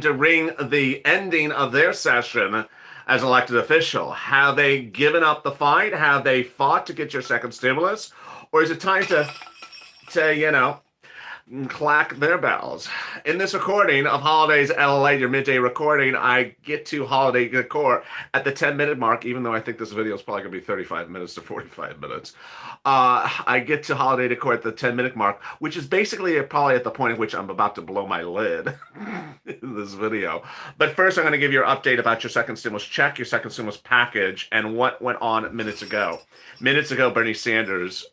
time to ring the ending of their session as elected official? Have they given up the fight? Have they fought to get your second stimulus? Or is it time to clack their bells? In this recording of Holidays LALATE, your midday recording, I get to Holiday Decor at the 10-minute mark, even though I think this video is probably going to be 35 minutes to 45 minutes. I get to Holiday Decor at the 10-minute mark, which is basically probably at the point at which I'm about to blow my lid in this video. But first, I'm going to give you an update about your second stimulus check, your second stimulus package, and what went on minutes ago. Minutes ago, Bernie Sanders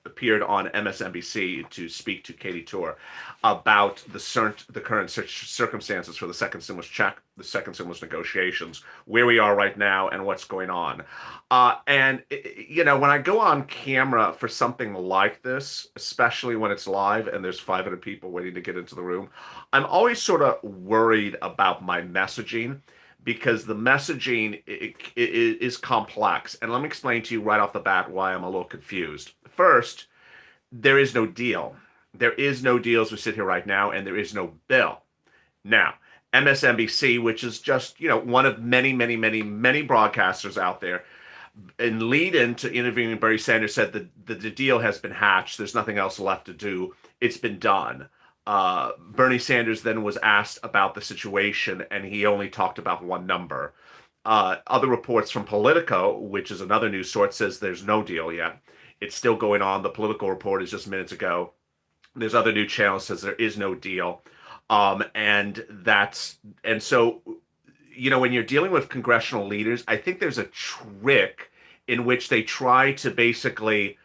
appeared on MSNBC to speak to Katie Tour about the current circumstances for the second stimulus check, the second stimulus negotiations, where we are right now, and what's going on. When I go on camera for something like this, especially when it's live and there's 500 people waiting to get into the room, I'm always sort of worried about my messaging, because the messaging is complex. And let me explain to you right off the bat why I'm a little confused. First, there is no deal. There is no deal as we sit here right now, and there is no bill. Now, MSNBC, which is just, one of many, many, many, many broadcasters out there, in lead-in to interviewing Bernie Sanders, said that the deal has been hatched. There's nothing else left to do. It's been done. Bernie Sanders then was asked about the situation, and he only talked about one number. Other reports from Politico, which is another news source, says there's no deal yet. It's still going on. The Political report is just minutes ago. There's other news channels says there is no deal. So when you're dealing with congressional leaders, I think there's a trick in which they try to basically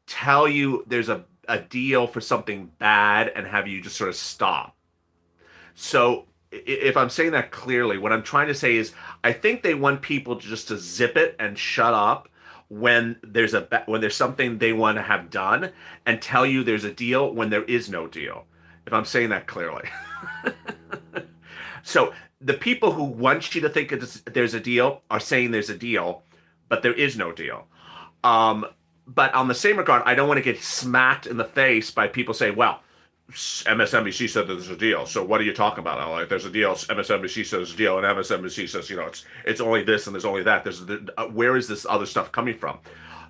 tell you there's a deal for something bad and have you just sort of stop. So if I'm saying that clearly, what I'm trying to say is I think they want people to zip it and shut up when there's something they want to have done, and tell you there's a deal when there is no deal. If I'm saying that clearly. So the people who want you to think there's a deal are saying there's a deal, but there is no deal. But on the same regard, I don't want to get smacked in the face by people saying, well, MSNBC said that there's a deal, so what are you talking about? Like, there's a deal, MSNBC says there's a deal, and MSNBC says, it's only this and there's only that. Where is this other stuff coming from?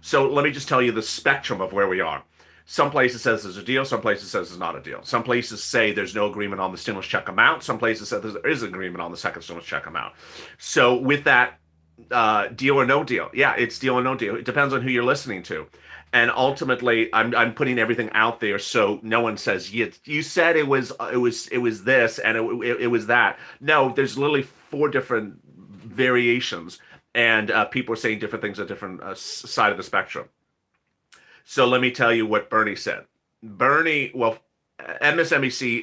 So let me just tell you the spectrum of where we are. Some places says there's a deal, some places says there's not a deal. Some places say there's no agreement on the stimulus check amount. Some places say there is an agreement on the second stimulus check amount. So with that, deal or no deal. Yeah, it's deal or no deal. It depends on who you're listening to. And ultimately, I'm putting everything out there so no one says, you said it was this and it was that. No, there's literally 4 different variations, and people are saying different things at different side of the spectrum. So let me tell you what Bernie said. MSNBC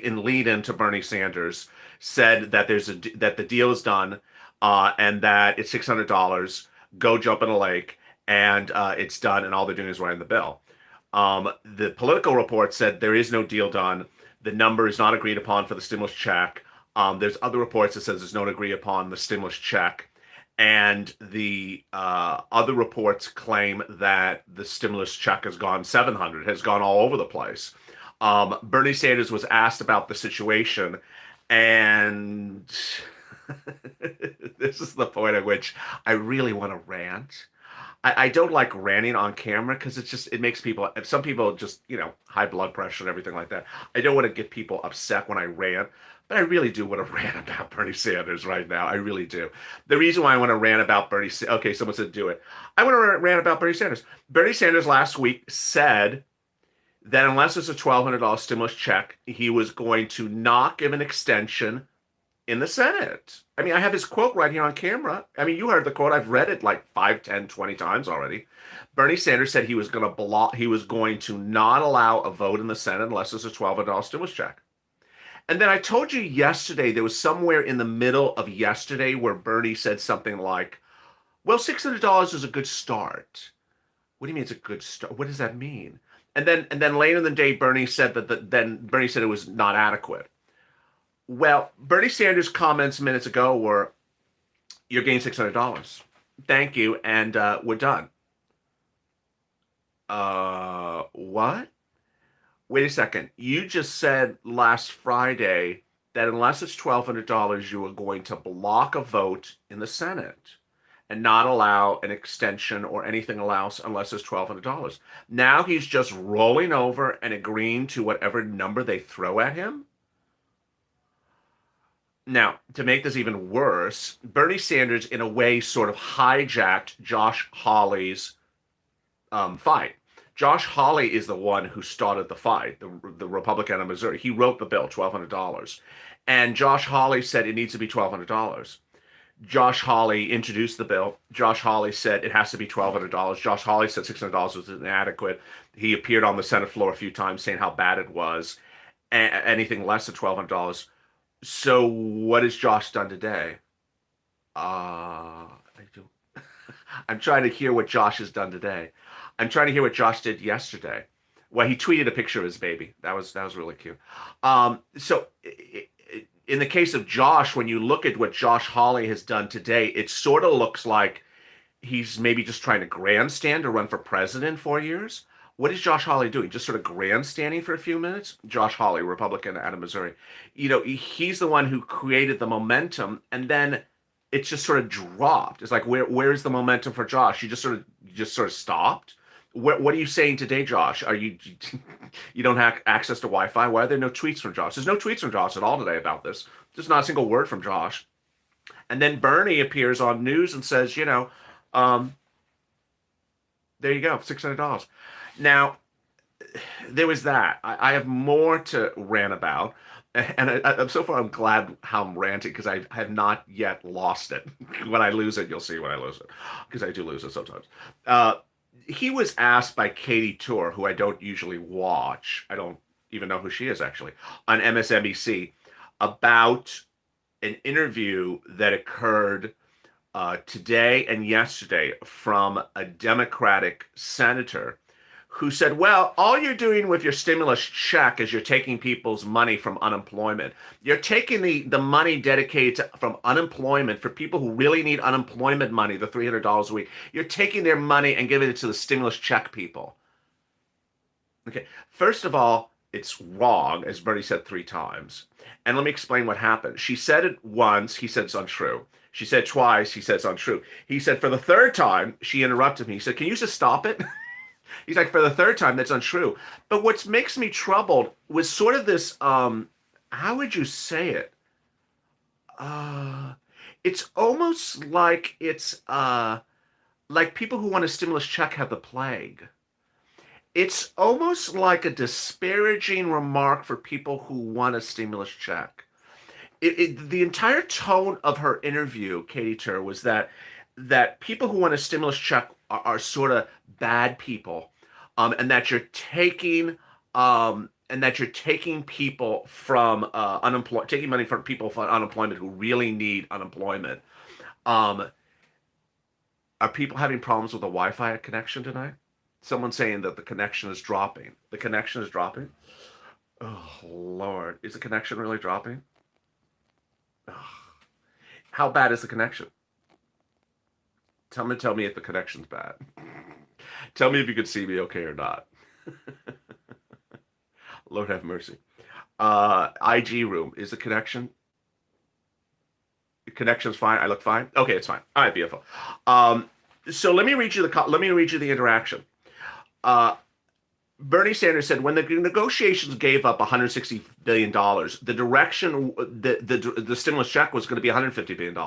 in lead-in to Bernie Sanders said that that the deal is done, and that it's $600. Go jump in a lake. And it's done, and all they're doing is writing the bill. The Political report said there is no deal done. The number is not agreed upon for the stimulus check. There's other reports that says there's no agreed upon the stimulus check. And the other reports claim that the stimulus check has gone all over the place. Bernie Sanders was asked about the situation, and this is the point at which I really want to rant. I don't like ranting on camera because it makes people, some people just, high blood pressure and everything like that. I don't want to get people upset when I rant, but I really do want to rant about Bernie Sanders right now. I really do. The reason why I want to rant about okay, someone said do it. I want to rant about Bernie Sanders. Bernie Sanders last week said that unless it's a $1,200 stimulus check, he was going to not give an extension in the Senate. I mean, I have his quote right here on camera. I mean, you heard the quote. I've read it like 5, 10, 20 times already. Bernie Sanders said he was going to not allow a vote in the Senate unless it's a $1,200 stimulus check. And then I told you yesterday, there was somewhere in the middle of yesterday where Bernie said something like, well, $600 is a good start. What do you mean it's a good start? What does that mean? And then later in the day, Bernie said Bernie said it was not adequate. Well, Bernie Sanders' comments minutes ago were, you're getting $600. Thank you, and we're done. What? Wait a second. You just said last Friday that unless it's $1,200, you are going to block a vote in the Senate and not allow an extension or anything else unless it's $1,200. Now he's just rolling over and agreeing to whatever number they throw at him. Now, to make this even worse, Bernie Sanders, in a way, sort of hijacked Josh Hawley's fight. Josh Hawley is the one who started the fight, the Republican of Missouri. He wrote the bill, $1,200. And Josh Hawley said it needs to be $1,200. Josh Hawley introduced the bill. Josh Hawley said it has to be $1,200. Josh Hawley said $600 was inadequate. He appeared on the Senate floor a few times saying how bad it was. Anything less than $1,200. So what has Josh done today? I'm trying to hear what Josh has done today. I'm trying to hear what Josh did yesterday. Well, he tweeted a picture of his baby. That was really cute. So in the case of Josh, when you look at what Josh Hawley has done today, it sort of looks like he's maybe just trying to grandstand to run for president in 4 years. What is Josh Hawley doing? Just sort of grandstanding for a few minutes? Josh Hawley, Republican out of Missouri. You know, he's the one who created the momentum, and then it's just sort of dropped. It's like, where's the momentum for Josh? You just sort of stopped. What are you saying today, Josh? Are you don't have access to Wi-Fi? Why are there no tweets from Josh? There's no tweets from Josh at all today about this. There's not a single word from Josh. And then Bernie appears on news and says, there you go, $600. Now, there was that. I have more to rant about. And so far, I'm glad how I'm ranting because I have not yet lost it. When I lose it, you'll see when I lose it. Because I do lose it sometimes. He was asked by Katie Tour, who I don't usually watch. I don't even know who she is, actually, on MSNBC, about an interview that occurred today and yesterday from a Democratic senator who said, well, all you're doing with your stimulus check is you're taking people's money from unemployment. You're taking the money dedicated from unemployment for people who really need unemployment money, the $300 a week. You're taking their money and giving it to the stimulus check people. Okay, first of all, it's wrong, as Bernie said 3 times. And let me explain what happened. She said it once, he said it's untrue. She said twice, he said it's untrue. He said for the 3rd time, she interrupted me. He said, can you just stop it? He's like, for the 3rd time, that's untrue. But what makes me troubled was sort of this, how would you say it? It's almost like it's like people who want a stimulus check have the plague. It's almost like a disparaging remark for people who want a stimulus check. The entire tone of her interview, Katie Tur, was that people who want a stimulus check are sort of bad people, and that you're taking people from taking money from people from unemployment who really need unemployment. Are people having problems with the Wi-Fi connection tonight? Someone saying that the connection is dropping. The connection is dropping? Oh, Lord. Is the connection really dropping? Oh. How bad is the connection? Tell me if the connection's bad. Tell me if you could see me okay or not. Lord have mercy. IG room. Is the connection? The connection's fine. I look fine. Okay, it's fine. All right, beautiful. So let me read you the interaction. Bernie Sanders said when the negotiations gave up $160 billion, the direction, the stimulus check was going to be $150 billion.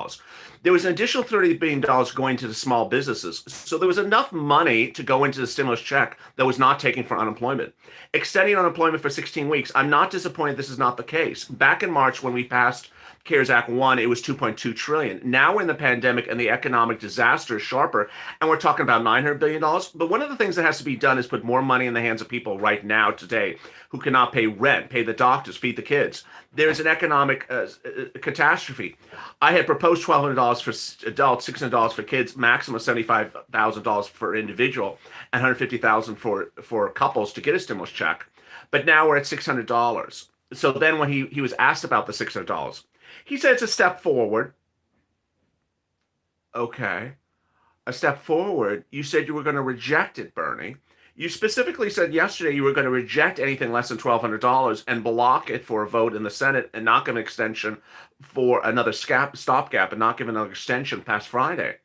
There was an additional $30 billion going to the small businesses. So there was enough money to go into the stimulus check that was not taken for unemployment. Extending unemployment for 16 weeks, I'm not disappointed this is not the case. Back in March when we passed CARES Act 1, it was $2.2 trillion. Now we're in the pandemic and the economic disaster is sharper, and we're talking about $900 billion. But one of the things that has to be done is put more money in the hands of people right now today who cannot pay rent, pay the doctors, feed the kids. There's an economic catastrophe. I had proposed $1,200 for adults, $600 for kids, maximum of $75,000 for individual, and $150,000 for couples to get a stimulus check. But now we're at $600. So then when he was asked about the $600, he said it's a step forward. Okay. A step forward. You said you were going to reject it, Bernie. You specifically said yesterday you were going to reject anything less than $1,200 and block it for a vote in the Senate and not give an extension for another stopgap and not give another extension past Friday.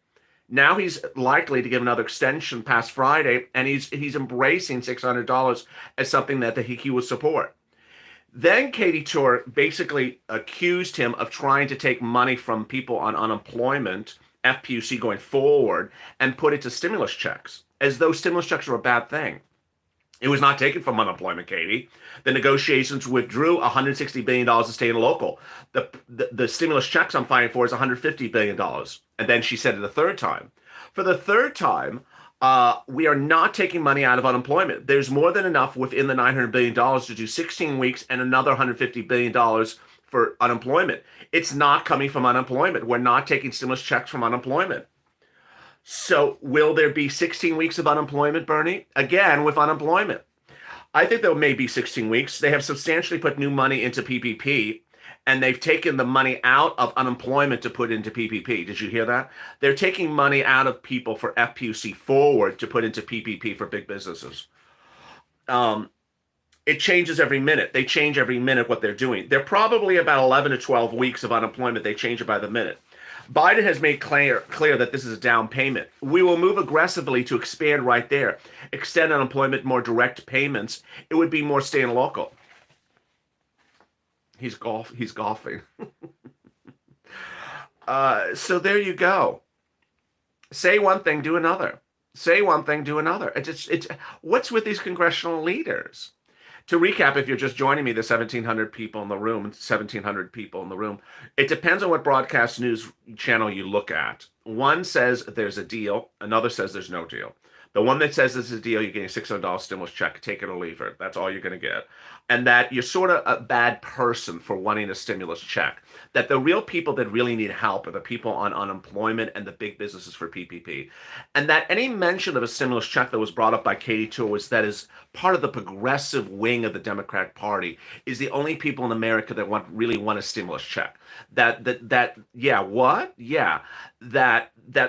Now he's likely to give another extension past Friday, and he's embracing $600 as something that he will support. Then Katie Tour basically accused him of trying to take money from people on unemployment, FPUC going forward, and put it to stimulus checks, as though stimulus checks are a bad thing. It was not taken from unemployment, Katie. The negotiations withdrew $160 billion to state and local. The stimulus checks I'm fighting for is $150 billion. And then she said it a third time. For the third time, we are not taking money out of unemployment. There's more than enough within the $900 billion to do 16 weeks and another $150 billion for unemployment. It's not coming from unemployment. We're not taking stimulus checks from unemployment. So will there be 16 weeks of unemployment, Bernie? Again, with unemployment. I think there may be 16 weeks. They have substantially put new money into PPP, and they've taken the money out of unemployment to put into PPP. Did you hear that? They're taking money out of people for FPUC forward to put into PPP for big businesses. It changes every minute. They change every minute what they're doing. They're probably about 11 to 12 weeks of unemployment. They change it by the minute. Biden has made clear that this is a down payment. We will move aggressively to expand right there, extend unemployment, more direct payments. It would be more state and local. He's golfing. So there you go. Say one thing, do another. Say one thing, do another. It's what's with these congressional leaders? To recap, if you're just joining me, the 1,700 people in the room, 1,700 people in the room, it depends on what broadcast news channel you look at. One says there's a deal. Another says there's no deal. The one that says there's a deal, you're getting a $600 stimulus check. Take it or leave it. That's all you're going to get. And that you're sort of a bad person for wanting a stimulus check. That the real people that really need help are the people on unemployment and the big businesses for PPP. And that any mention of a stimulus check that was brought up by Katie Tour was that is part of the progressive wing of the Democratic Party is the only people in America that really want a stimulus check. That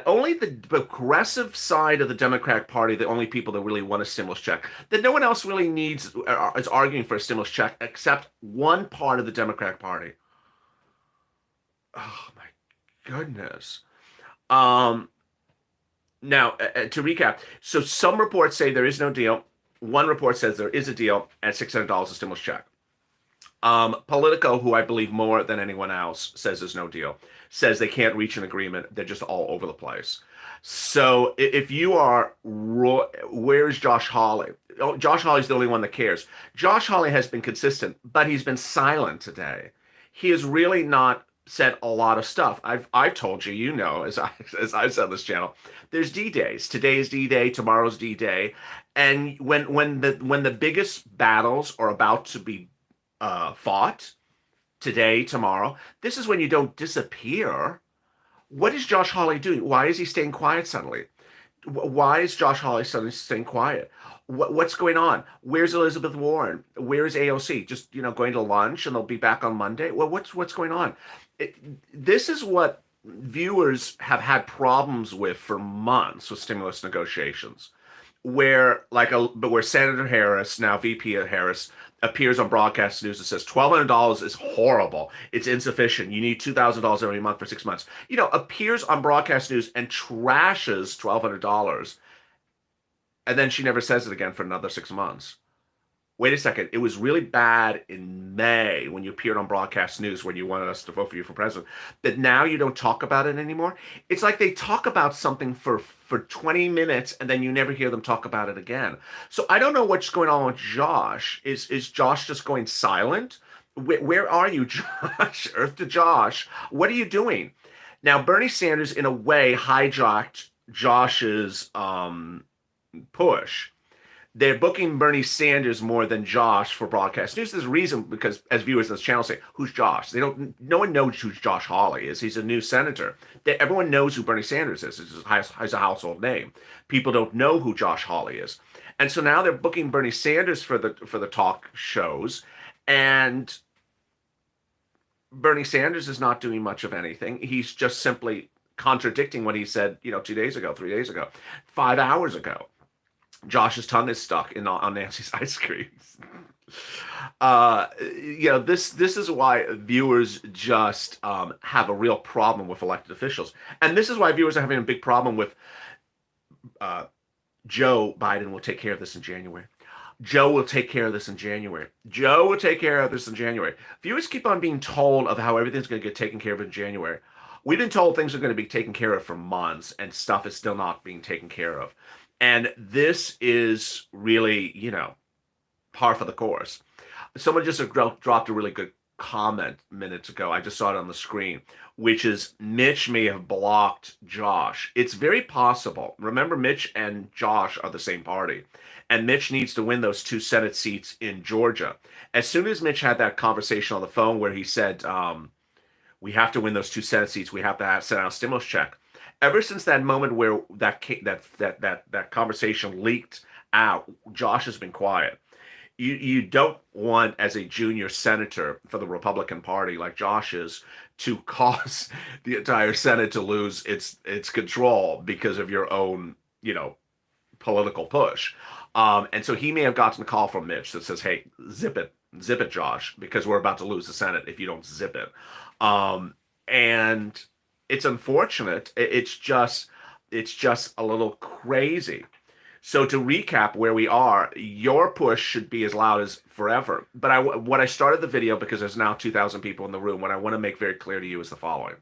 only the progressive side of the Democratic Party, the only people that really want a stimulus check, that no one else really needs is arguing for a stimulus check except one part of the Democratic Party. Oh my goodness. Now, to recap, so some reports say there is no deal. One report says there is a deal at $600 a stimulus check. Politico, who I believe more than anyone else, says there's no deal. Says they can't reach an agreement. They're just all over the place. So if you are, where's Josh Hawley? Oh, Josh Hawley's the only one that cares. Josh Hawley has been consistent, but he's been silent today. He has really not said a lot of stuff. I've told you, you know, as I've said on this channel, there's D-Days. Today is D-Day, tomorrow's D-Day. And when the biggest battles are about to be fought, today, tomorrow, this is when you don't disappear. What is Josh Hawley doing? Why is he staying quiet suddenly? Why is Josh Hawley suddenly staying quiet? What's going on? Where's Elizabeth Warren? Where's AOC? Just, going to lunch and they'll be back on Monday? Well, what's going on? This is what viewers have had problems with for months with stimulus negotiations, where Senator Harris, now VP Harris, appears on broadcast news and says $1,200 is horrible. It's insufficient. You need $2,000 every month for 6 months. Appears on broadcast news and trashes $1,200. And then she never says it again for another 6 months. Wait a second. It was really bad in May when you appeared on broadcast news when you wanted us to vote for you for president, that now you don't talk about it anymore. It's like they talk about something for 20 minutes and then you never hear them talk about it again. So I don't know what's going on with Josh. Is Josh just going silent? Where are you, Josh? Earth to Josh. What are you doing? Now, Bernie Sanders, in a way, hijacked Josh's push. They're booking Bernie Sanders more than Josh for broadcast news. There's a reason, because as viewers of this channel say, who's Josh? No one knows who Josh Hawley is. He's a new senator. Everyone knows who Bernie Sanders is. He's a household name. People don't know who Josh Hawley is. And so now they're booking Bernie Sanders for the talk shows, and Bernie Sanders is not doing much of anything. He's just simply contradicting what he said, 2 days ago, 3 days ago, 5 hours ago. Josh's tongue is stuck in on Nancy's ice cream. This is why viewers just have a real problem with elected officials, and this is why viewers are having a big problem with uh, Joe Biden will take care of this in January. Joe will take care of this in January. Joe will take care of this in January. Viewers keep on being told of how everything's going to get taken care of in January. We've been told things are going to be taken care of for months, and stuff is still not being taken care of. And this is really, par for the course. Someone just dropped a really good comment minutes ago. I just saw it on the screen, which is Mitch may have blocked Josh. It's very possible. Remember, Mitch and Josh are the same party, and Mitch needs to win those 2 Senate seats in Georgia. As soon as Mitch had that conversation on the phone where he said, "We have to win those 2 Senate seats. We have to send out a stimulus check." Ever since that moment where that conversation leaked out, Josh has been quiet. You don't want, as a junior senator for the Republican Party like Josh is, to cause the entire Senate to lose its control because of your own political push. And so he may have gotten a call from Mitch that says, "Hey, zip it, Josh, because we're about to lose the Senate if you don't zip it." And it's unfortunate. It's just a little crazy. So to recap where we are, your push should be as loud as forever. But what I started the video, because there's now 2,000 people in the room, what I want to make very clear to you is the following.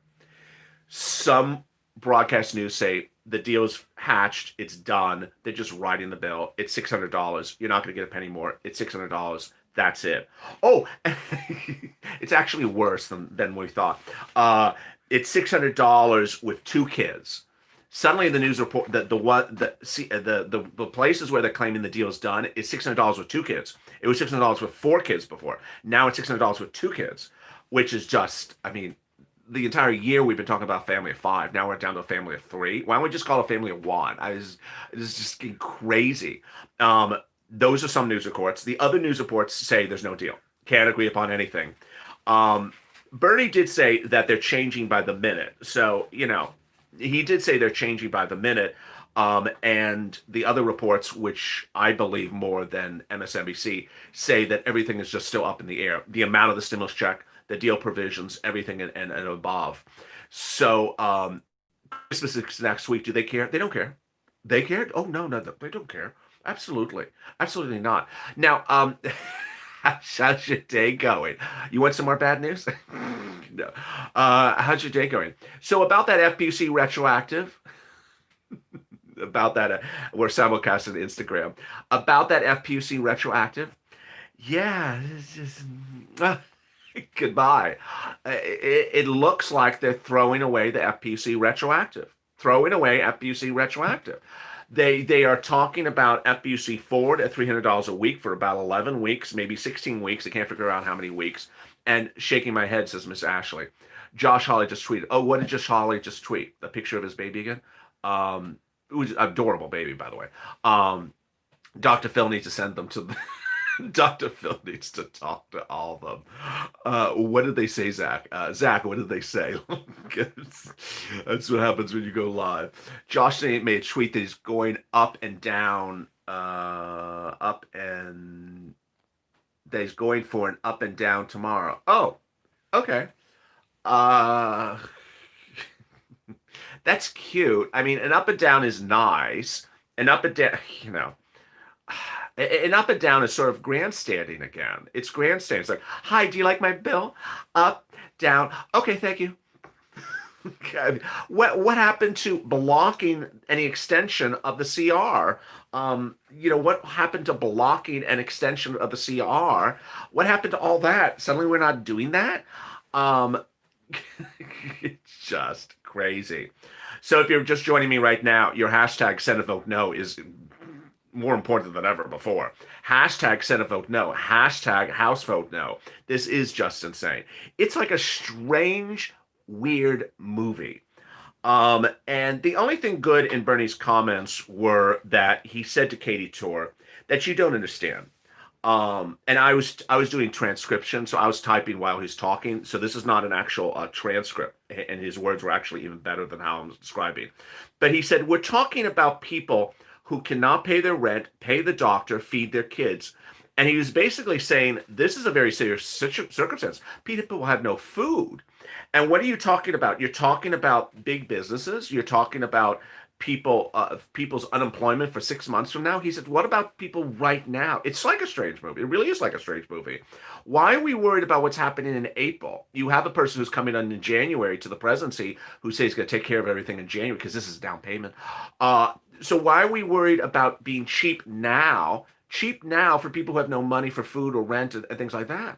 Some broadcast news say the deal's hatched, it's done, they're just writing the bill, it's $600, you're not going to get a penny more, it's $600, that's it. Oh, it's actually worse than we thought. It's $600 with 2 kids. Suddenly, the news report that the places where they're claiming the deal is done is $600 with 2 kids. It was $600 with 4 kids before. Now it's $600 with 2 kids, which is just, I mean, the entire year we've been talking about a family of 5. Now we're down to a family of 3. Why don't we just call it a family of 1? It's just getting crazy. Those are some news reports. The other news reports say there's no deal. Can't agree upon anything. Bernie did say that they're changing by the minute. So, he did say they're changing by the minute. And the other reports, which I believe more than MSNBC, say that everything is just still up in the air. The amount of the stimulus check, the deal provisions, everything and above. So Christmas is next week. Do they care? They don't care. They care? Oh, no, they don't care. Absolutely. Absolutely not. Now, how's your day going? You want some more bad news? No. How's your day going? So about that FPUC retroactive, about that, we're simulcast on Instagram. About that FPUC retroactive, yeah, it's just, goodbye. It looks like they're throwing away the FPUC retroactive. Throwing away FPUC retroactive. They are talking about FPUC forward at $300 a week for about 11 weeks, maybe 16 weeks. I can't figure out how many weeks. And shaking my head, says Miss Ashley. Josh Hawley just tweeted. Oh, what did Josh Hawley just tweet? The picture of his baby again? It was an adorable baby, by the way. Dr. Phil needs to send them to the Dr. Phil needs to talk to all of them. What did they say, Zach? Zach, what did they say? That's what happens when you go live. Josh made a tweet that he's going up and down, that he's going for an up and down tomorrow. Oh, okay. That's cute. I mean, an up and down is nice. An up and down, an up and down is sort of grandstanding again. It's grandstanding. It's like, hi, do you like my bill? Up, down. Okay, thank you. Okay. What happened to blocking any extension of the CR? What happened to blocking an extension of the CR? What happened to all that? Suddenly we're not doing that? It's just crazy. So if you're just joining me right now, your hashtag Senate Vote No is more important than ever before. Hashtag Senate Vote No. Hashtag House Vote No. This is just insane. It's like a strange, weird movie. And the only thing good in Bernie's comments were that he said to Katie Torr that you don't understand. And I was doing transcription, so I was typing while he's talking. So this is not an actual transcript, and his words were actually even better than how I'm describing. But he said, we're talking about people who cannot pay their rent, pay the doctor, feed their kids. And he was basically saying, this is a very serious circumstance. People will have no food. And what are you talking about? You're talking about big businesses. You're talking about people's unemployment for 6 months from now. He said, what about people right now? It's like a strange movie. It really is like a strange movie. Why are we worried about what's happening in April? You have a person who's coming on in January to the presidency who says he's going to take care of everything in January because this is a down payment. So why are we worried about being cheap now? Cheap now for people who have no money for food or rent and things like that.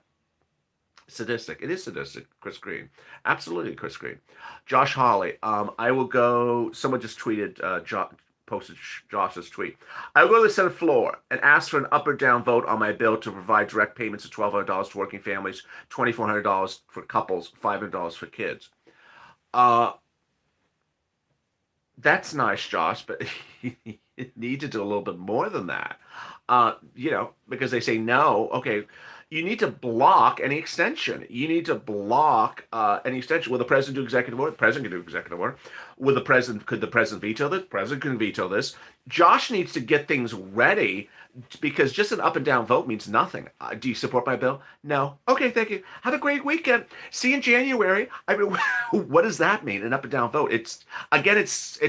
Sadistic. It is sadistic, Chris Green. Absolutely, Chris Green. Josh Hawley. I will go. Someone just tweeted, posted Josh's tweet. I will go to the Senate floor and ask for an up or down vote on my bill to provide direct payments of $1,200 to working families, $2,400 for couples, $500 for kids. That's nice, Josh, but you need to do a little bit more than that. Because they say no. Okay, you need to block any extension. You need to block any extension. Will the president do executive order? The president can do executive order. Could the president veto this? The president can veto this. Josh needs to get things ready because just an up and down vote means nothing. Do you support my bill? No. Okay, thank you. Have a great weekend. See you in January. I mean, what does that mean? An up and down vote? It's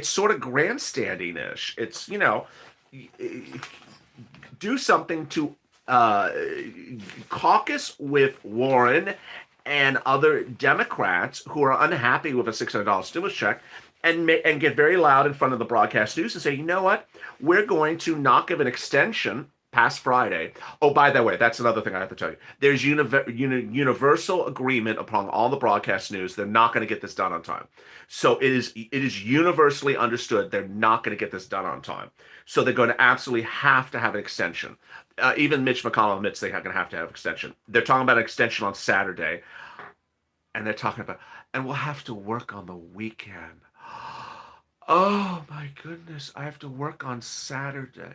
sort of grandstanding-ish. It's do something to caucus with Warren and other Democrats who are unhappy with a $600 stimulus check and get very loud in front of the broadcast news and say, you know what? We're going to not give an extension past Friday. Oh, by the way, that's another thing I have to tell you. There's universal agreement upon all the broadcast news. They're not going to get this done on time. So it is universally understood they're not going to get this done on time. So they're going to absolutely have to have an extension. Even Mitch McConnell admits they're going to have an extension. They're talking about an extension on Saturday. And they're talking about, and we'll have to work on the weekend. Oh, my goodness. I have to work on Saturday.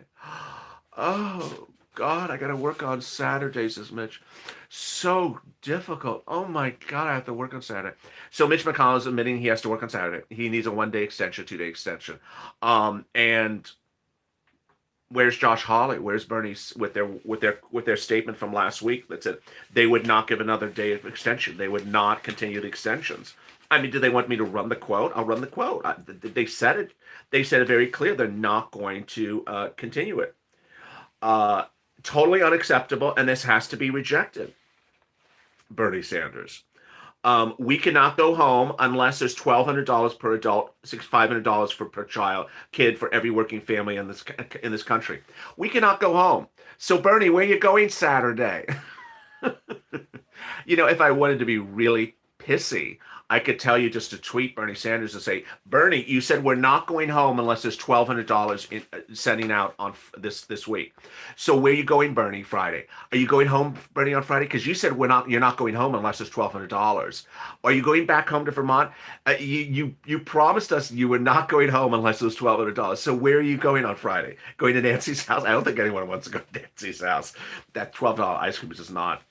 Oh, God, I got to work on Saturdays, says Mitch. So difficult. Oh, my God, I have to work on Saturday. So Mitch McConnell is admitting he has to work on Saturday. He needs a 1-day extension, 2-day extension. And where's Josh Hawley? Where's Bernie with their statement from last week that said they would not give another day of extension? They would not continue the extensions. I mean, do they want me to run the quote? I'll run the quote. They said it. They said it very clear. They're not going to continue it. Totally unacceptable, and this has to be rejected. Bernie Sanders. We cannot go home unless there's $1,200 per adult, $500 per kid for every working family in this country. We cannot go home. So Bernie, where are you going Saturday? If I wanted to be really pissy, I could tell you just to tweet Bernie Sanders and say, Bernie, you said we're not going home unless there's $1,200 sending out on this week. So where are you going, Bernie, Friday? Are you going home, Bernie, on Friday? Because you said you're not going home unless there's $1,200. Are you going back home to Vermont? You promised us you were not going home unless it was $1,200. So where are you going on Friday? Going to Nancy's house? I don't think anyone wants to go to Nancy's house. That $12 ice cream is just not,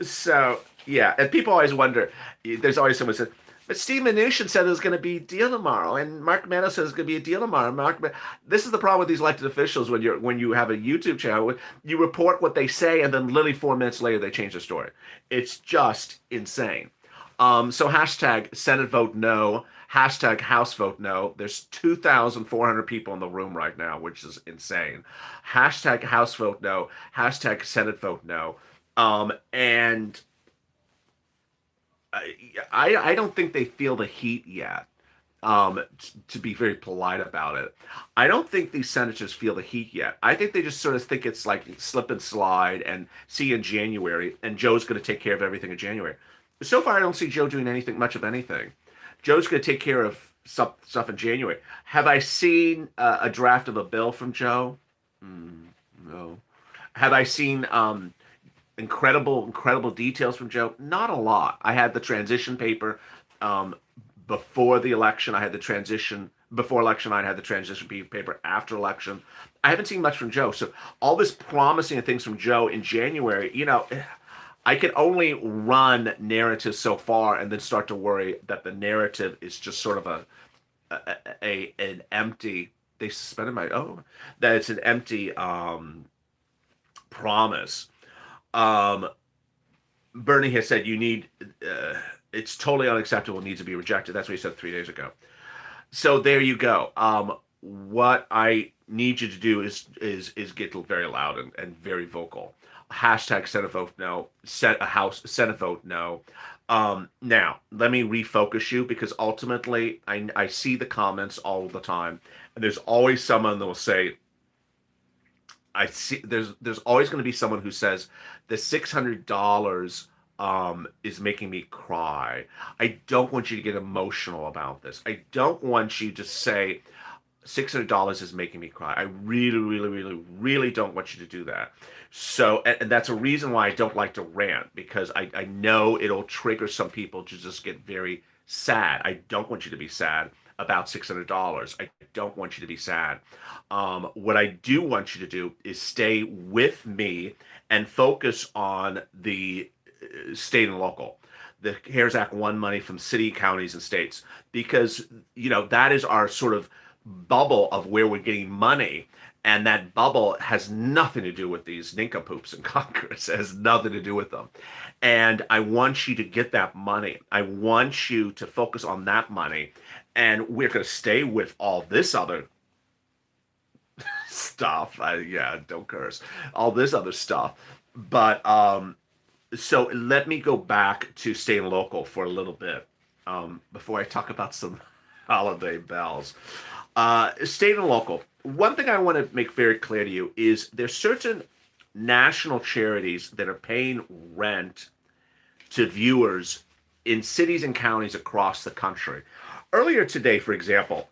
So, yeah, and people always wonder, there's always someone who says, but Steve Mnuchin said there's going to be a deal tomorrow, and Mark Meadows says there's going to be a deal tomorrow. This is the problem with these elected officials when you have a YouTube channel. You report what they say, and then literally 4 minutes later, they change the story. It's just insane. So hashtag Senate vote no, hashtag House vote no. There's 2,400 people in the room right now, which is insane. Hashtag House vote no, hashtag Senate vote no. And I don't think they feel the heat yet, to be very polite about it. I don't think these senators feel the heat yet. I think they just sort of think it's like slip and slide and see you in January, and Joe's going to take care of everything in January. So far, I don't see Joe doing much of anything. Joe's going to take care of stuff in January. Have I seen a draft of a bill from Joe? No. Have I seen incredible details from Joe? Not a lot. I had the transition paper before the election. I had the transition before election. I had the transition paper after election. I haven't seen much from Joe. So all this promising things from Joe in January, I can only run narratives so far and then start to worry that the narrative is just sort of an empty they suspended my that it's an empty promise. Um, Bernie has said you need it's totally unacceptable, needs to be rejected. That's what he said 3 days ago. So there you go. What I need you to do is get very loud and very vocal. Hashtag Senate vote no. Set a House Senate vote no. Now let me refocus you because ultimately I see the comments all the time, and there's always someone that will say I see there's always going to be someone who says the $600 is making me cry. I don't want you to get emotional about this. I don't want you to say $600 is making me cry. I really, really, really, really don't want you to do that. So, and that's a reason why I don't like to rant because I know it'll trigger some people to just get very sad. I don't want you to be sad about $600. I don't want you to be sad. What I do want you to do is stay with me and focus on the state and local, the CARES Act one money from city, counties, and states, because that is our sort of bubble of where we're getting money. And that bubble has nothing to do with these nincompoops in Congress. It has nothing to do with them. And I want you to get that money. I want you to focus on that money. And we're going to stay with all this other stuff. Yeah, don't curse. All this other stuff. But so let me go back to state and local for a little bit before I talk about some holiday bells. State and local. One thing I want to make very clear to you is there's certain national charities that are paying rent to viewers in cities and counties across the country. Earlier today, for example,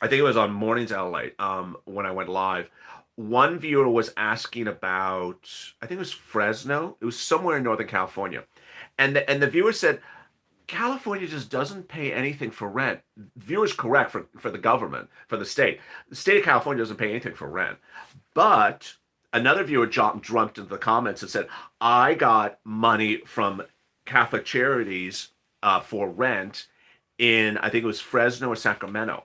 I think it was on Mornings LALATE when I went live. One viewer was asking about, I think it was Fresno. It was somewhere in Northern California, and the viewer said, California just doesn't pay anything for rent. Viewer's correct for the government, for the state. The state of California doesn't pay anything for rent. But another viewer jumped into the comments and said, I got money from Catholic charities for rent in, I think it was Fresno or Sacramento.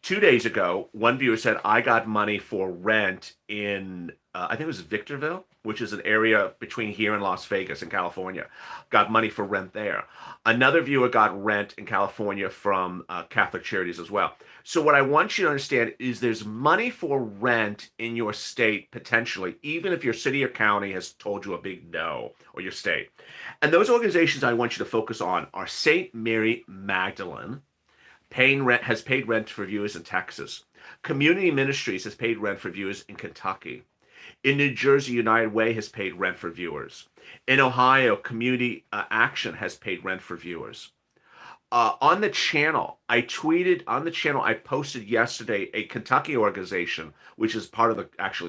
2 days ago, one viewer said, I got money for rent in, I think it was Victorville, which is an area between here and Las Vegas in California. Got money for rent there. Another viewer got rent in California from Catholic charities as well. So what I want you to understand is there's money for rent in your state potentially, even if your city or county has told you a big no, or your state. And those organizations I want you to focus on are St. Mary Magdalene, has paid rent for viewers in Texas. Community Ministries has paid rent for viewers in Kentucky. In New Jersey, United Way has paid rent for viewers. In Ohio, Community Action has paid rent for viewers. On the channel, I posted yesterday a Kentucky organization, which is part of the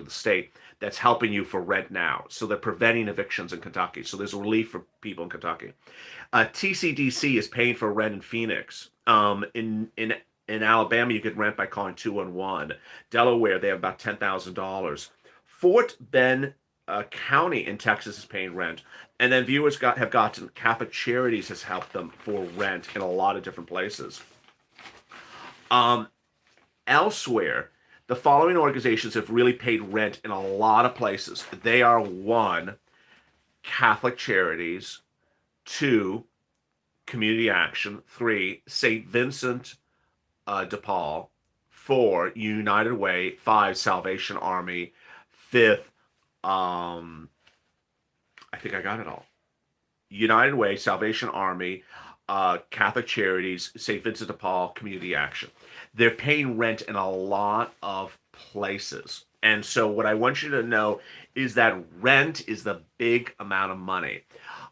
state, that's helping you for rent now. So they're preventing evictions in Kentucky. So there's relief for people in Kentucky. TCDC is paying for rent in Phoenix. In Alabama, you get rent by calling 211. Delaware, they have about $10,000. Fort Bend County in Texas is paying rent, and then viewers have gotten Catholic Charities has helped them for rent in a lot of different places. Elsewhere, the following organizations have really paid rent in a lot of places. They are: 1, Catholic Charities; 2, Community Action; 3, St. Vincent de Paul; 4, United Way; 5, Salvation Army; 5th, I think I got it all. United Way, Salvation Army, Catholic Charities, St. Vincent de Paul, Community Action. They're paying rent in a lot of places. And so what I want you to know is that rent is the big amount of money.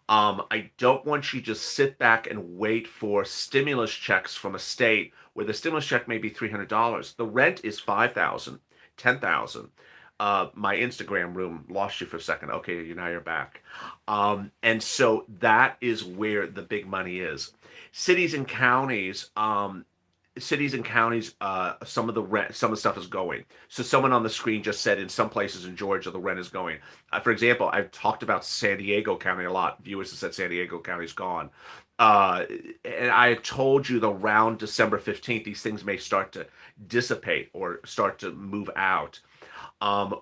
I don't want you to just sit back and wait for stimulus checks from a state where the stimulus check may be $300. The rent is $5,000, $10,000. My Instagram room lost you for a second. Okay, now you're back. And so that is where the big money is. Cities and counties, some of the stuff is going. So someone on the screen just said in some places in Georgia the rent is going. For example, I've talked about San Diego County a lot. Viewers have said San Diego County's gone. uh, and I told you that around December 15th, these things may start to dissipate or start to move out.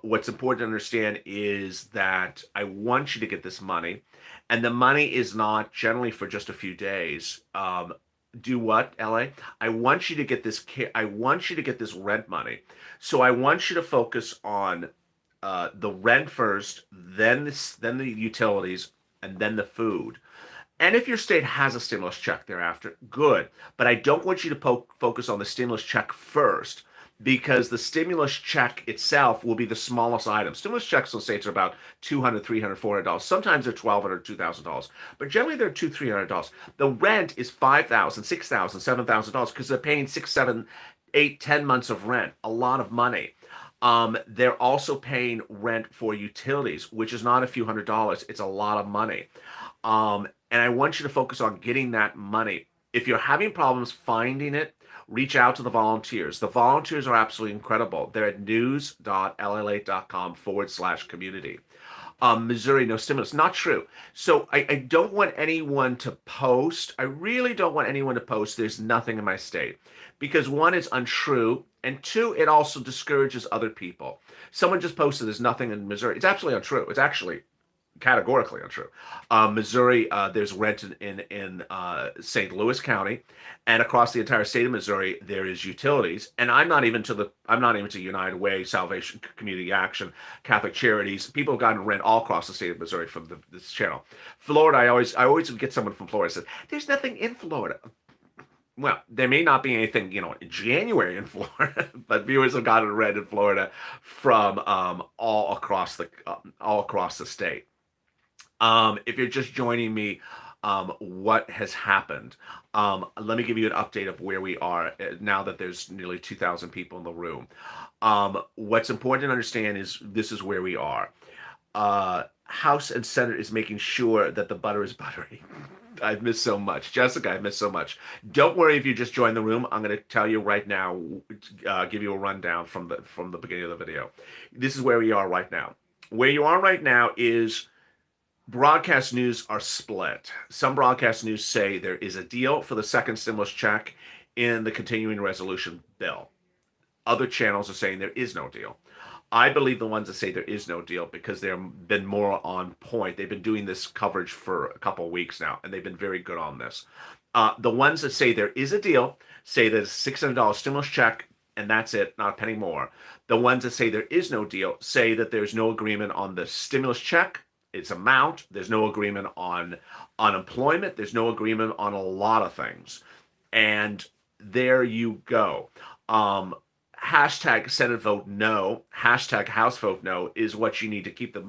What's important to understand is that I want you to get this money, and the money is not generally for just a few days. Do what, LA? I want you to get this. I want you to get this rent money. So I want you to focus on the rent first, then the utilities, and then the food. And if your state has a stimulus check thereafter, good. But I don't want you to focus on the stimulus check first because the stimulus check itself will be the smallest item. Stimulus checks in states are about $200, $300, $400. Sometimes they're $1,200, $2,000. But generally they're $200, $300. The rent is $5,000, $6,000, $7,000 because they're paying 6, 7, 8, 10 months of rent. A lot of money. They're also paying rent for utilities, which is not a few $100s. It's a lot of money. And I want you to focus on getting that money. If you're having problems finding it, reach out to the volunteers. The volunteers are absolutely incredible. They're at news.lalate.com/community. Missouri, no stimulus. Not true. So I don't want anyone to post. I really don't want anyone to post there's nothing in my state. Because one, it's untrue. And two, it also discourages other people. Someone just posted there's nothing in Missouri. It's absolutely untrue. It's actually categorically untrue. Missouri, there's rent in St. Louis County, and across the entire state of Missouri, there is utilities. And I'm not even to United Way, Salvation, Community Action, Catholic Charities. People have gotten rent all across the state of Missouri from this channel. Florida, I always get someone from Florida says there's nothing in Florida. Well, there may not be anything, in January in Florida, but viewers have gotten rent in Florida from all across the state. If you're just joining me, what has happened? Let me give you an update of where we are now that there's nearly 2,000 people in the room. What's important to understand is this is where we are. House and Senate is making sure that the butter is buttery. I've missed so much. Jessica, I've missed so much. Don't worry if you just joined the room. I'm going to tell you right now, give you a rundown from the beginning of the video. This is where we are right now. Where you are right now is broadcast news are split. Some broadcast news say there is a deal for the second stimulus check in the continuing resolution bill. Other channels are saying there is no deal. I believe the ones that say there is no deal because they've been more on point. They've been doing this coverage for a couple of weeks now, and they've been very good on this. The ones that say there is a deal say there's a $600 stimulus check, and that's it, not a penny more. The ones that say there is no deal say that there's no agreement on the stimulus check, its amount. There's no agreement on unemployment. There's no agreement on a lot of things. And there you go. Hashtag Senate vote no, hashtag House vote no is what you need to keep the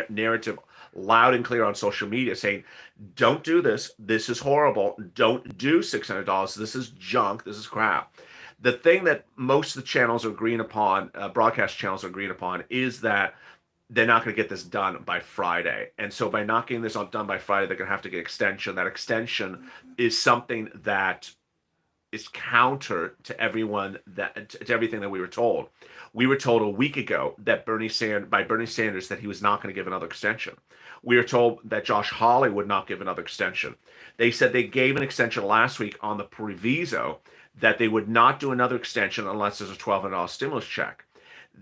narrative loud and clear on social media saying, don't do this. This is horrible. Don't do $600. This is junk. This is crap. The thing that most of the channels are agreeing upon, broadcast channels are agreeing upon, is that they're not going to get this done by Friday. And so by not getting this done by Friday, they're going to have to get extension. That extension is something that is counter to everything that we were told. We were told a week ago that Bernie Sanders that he was not going to give another extension. We were told that Josh Hawley would not give another extension. They said they gave an extension last week on the proviso that they would not do another extension unless there's a $1,200 stimulus check.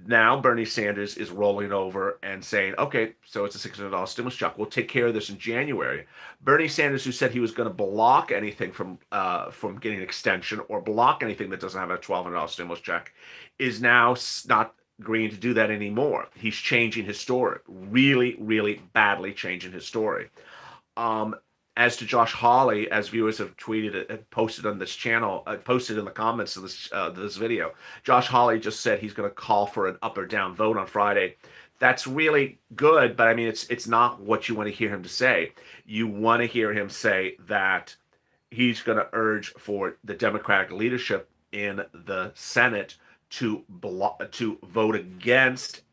Now Bernie Sanders is rolling over and saying, okay, so it's a $600 stimulus check. We'll take care of this in January. Bernie Sanders, who said he was going to block anything from getting an extension or block anything that doesn't have a $1,200 stimulus check, is now not agreeing to do that anymore. He's changing his story, really, really badly changing his story. As to Josh Hawley, as viewers have tweeted and posted on this channel, posted in the comments of this video, Josh Hawley just said he's going to call for an up or down vote on Friday. That's really good, but I mean, it's not what you want to hear him to say. You want to hear him say that he's going to urge for the Democratic leadership in the Senate to vote against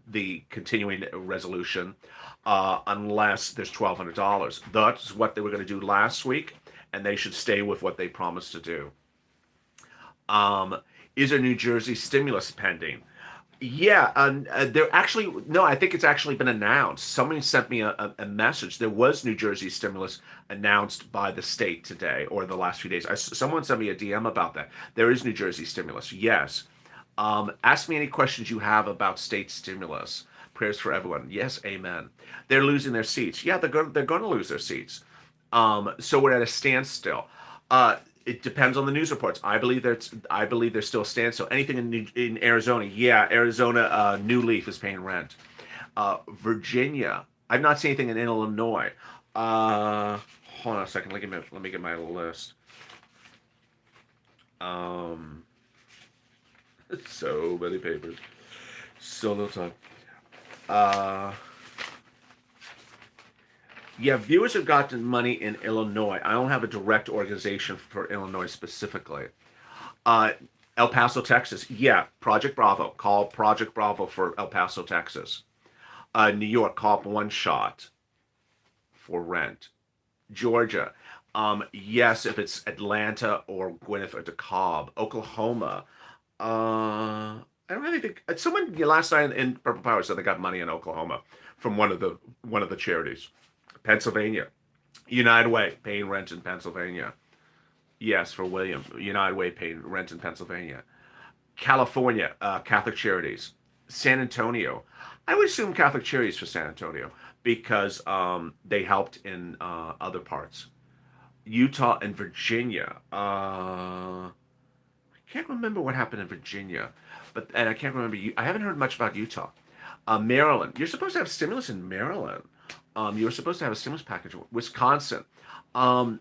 the continuing resolution unless there's $1,200. That's what they were going to do last week, and they should stay with what they promised to do. Is there New Jersey stimulus pending? Yeah, they're actually no. I think it's actually been announced. Somebody sent me a message. There was New Jersey stimulus announced by the state today or the last few days. Someone sent me a DM about that. There is New Jersey stimulus. Yes. Ask me any questions you have about state stimulus. Prayers for everyone. Yes, amen. They're losing their seats. Yeah, they're going to lose their seats. So we're at a standstill. It depends on the news reports. I believe there's still a standstill. Anything in Arizona, yeah, Arizona New Leaf is paying rent. Virginia, I've not seen anything in Illinois. Uh, Hold on a second. Let me get my list. Um, so many papers, so little time. Uh, Yeah, viewers have gotten money in Illinois. I don't have a direct organization for Illinois specifically. Uh, El Paso, Texas. Yeah, Project Bravo. Call Project Bravo for El Paso, Texas. New York, call up One Shot for rent. Georgia. Yes, if it's Atlanta or Gwyneth or DeKalb. Oklahoma. I don't have anything. Someone last night in Purple Power said they got money in Oklahoma from one of the charities. Pennsylvania. United Way paying rent in Pennsylvania. Yes, for William. United Way paying rent in Pennsylvania. California, Catholic Charities. San Antonio. I would assume Catholic Charities for San Antonio because they helped in other parts. Utah and Virginia. I can't remember what happened in Virginia, and I can't remember. I haven't heard much about Utah. Maryland. You're supposed to have stimulus in Maryland. You were supposed to have a stimulus package. Wisconsin. Um,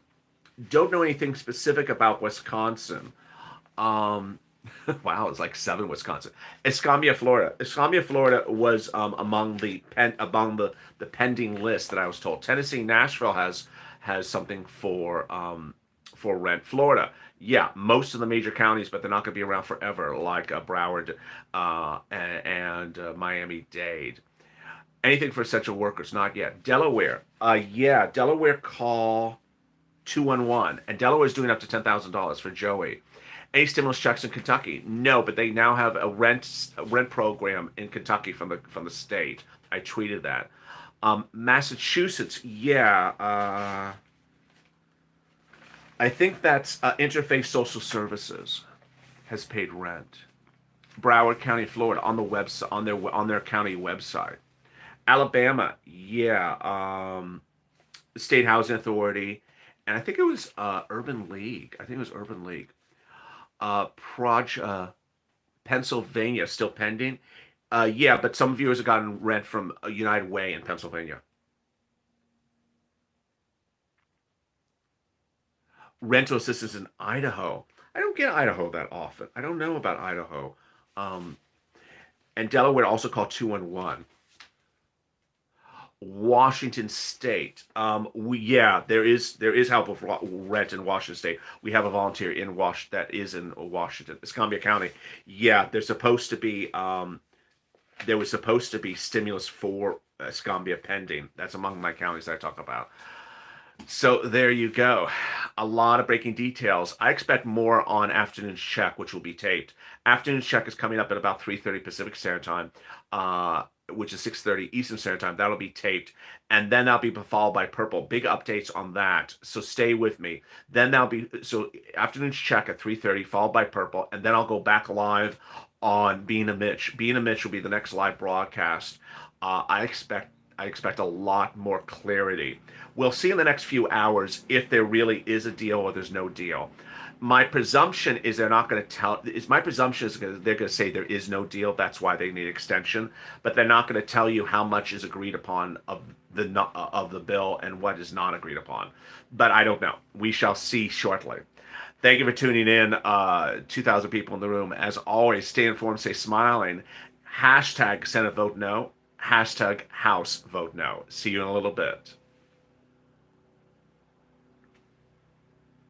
don't know anything specific about Wisconsin. Um, wow, it's like seven Wisconsin. Escambia, Florida. Escambia, Florida was among the pending list that I was told. Tennessee, Nashville has something for rent. Florida, yeah, most of the major counties, but they're not going to be around forever, like Broward and Miami-Dade. Anything for essential workers, not yet. Delaware, yeah, Delaware call 211, and Delaware is doing up to $10,000 for Joey. Any stimulus checks in Kentucky? No, but they now have a rent program in Kentucky from the state. I tweeted that. Massachusetts, yeah, I think that's Interfaith Social Services has paid rent. Broward County, Florida, on the website on their county website. Alabama, yeah, State Housing Authority, and I think it was Urban League. I think it was Urban League. Pennsylvania still pending. Yeah, but some viewers have gotten rent from United Way in Pennsylvania. Rental assistance in Idaho. I don't get Idaho that often. I don't know about Idaho. Um, and Delaware also called 211. Washington State. Yeah, there is help with rent in Washington State. We have a volunteer in that is in Washington. Escambia County. Yeah, there was supposed to be stimulus for Escambia pending. That's among my counties that I talk about. So there you go. A lot of breaking details. I expect more on Afternoon's Check, which will be taped. Afternoon's Check is coming up at about 3:30 Pacific Standard Time, which is 6:30 Eastern Standard Time. That'll be taped. And then that'll be followed by Purple. Big updates on that. So stay with me. Then that'll be so Afternoon's Check at 3:30, followed by Purple. And then I'll go back live on Being a Mitch. Being a Mitch will be the next live broadcast. I expect a lot more clarity. We'll see in the next few hours if there really is a deal or there's no deal. My presumption is they're not going to tell. Is my presumption is they're going to say there is no deal. That's why they need extension, but they're not going to tell you how much is agreed upon of the bill and what is not agreed upon. But I don't know. We shall see shortly. Thank you for tuning in. 2,000 people in the room. As always, stay informed, stay smiling. Hashtag Senate vote no. Hashtag House vote no. See you in a little bit.